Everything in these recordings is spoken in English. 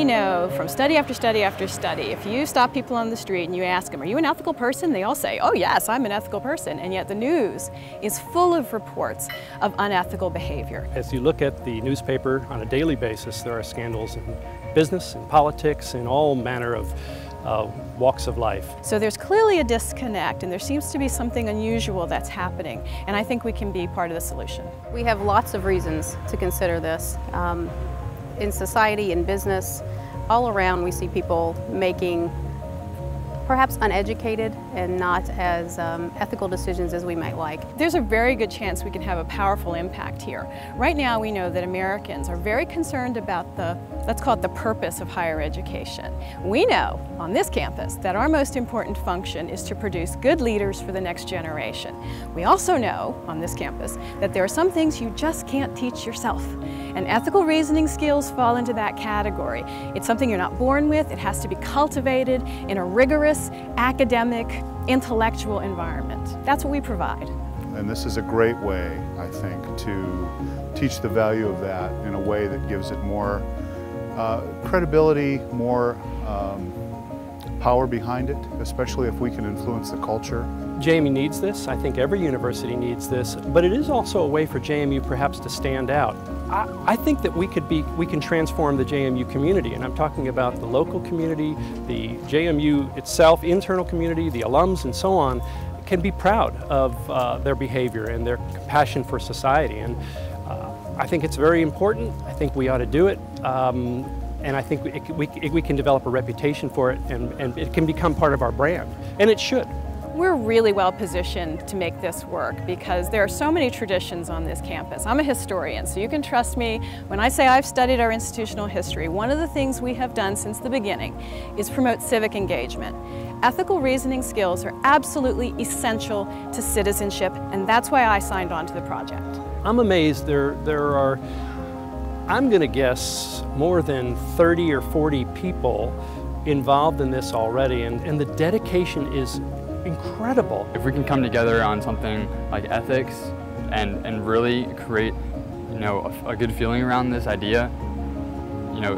We know from study after study after study, if you stop people on the street and you ask them, are you an ethical person? They all say, oh yes, I'm an ethical person. And yet the news is full of reports of unethical behavior. As you look at the newspaper on a daily basis, there are scandals in business and politics and all manner of walks of life. So there's clearly a disconnect, and there seems to be something unusual that's happening, and I think we can be part of the solution. We have lots of reasons to consider this. In society, in business, all around we see people making perhaps uneducated and not as ethical decisions as we might like. There's a very good chance we can have a powerful impact here. Right now we know that Americans are very concerned about let's call it the purpose of higher education. We know on this campus that our most important function is to produce good leaders for the next generation. We also know on this campus that there are some things you just can't teach yourself. And ethical reasoning skills fall into that category. It's something you're not born with. It has to be cultivated in a rigorous, academic, intellectual environment. That's what we provide. And this is a great way, I think, to teach the value of that in a way that gives it more credibility, more power behind it, especially if we can influence the culture. JMU needs this. I think every university needs this, but it is also a way for JMU perhaps to stand out. I think that we can transform the JMU community, and I'm talking about the local community, the JMU itself, internal community, the alums and so on, can be proud of their behavior and their compassion for society. And I think it's very important. I think we ought to do it. And I think we can develop a reputation for it, and it can become part of our brand, and it should. We're really well positioned to make this work because there are so many traditions on this campus. I'm a historian, so you can trust me when I say I've studied our institutional history. One of the things we have done since the beginning is promote civic engagement. Ethical reasoning skills are absolutely essential to citizenship, and that's why I signed on to the project. I'm amazed there are, I'm going to guess, more than 30 or 40 people involved in this already, and the dedication is incredible. If we can come together on something like ethics and really create, a good feeling around this idea,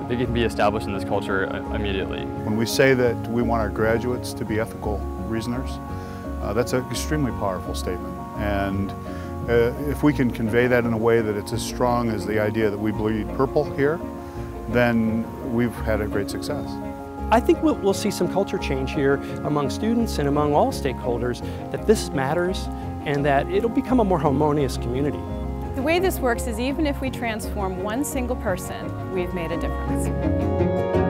they can be established in this culture immediately. When we say that we want our graduates to be ethical reasoners, that's an extremely powerful statement. And if we can convey that in a way that it's as strong as the idea that we bleed purple here, then we've had a great success. I think we'll see some culture change here among students and among all stakeholders, that this matters and that it'll become a more harmonious community. The way this works is even if we transform one single person, we've made a difference.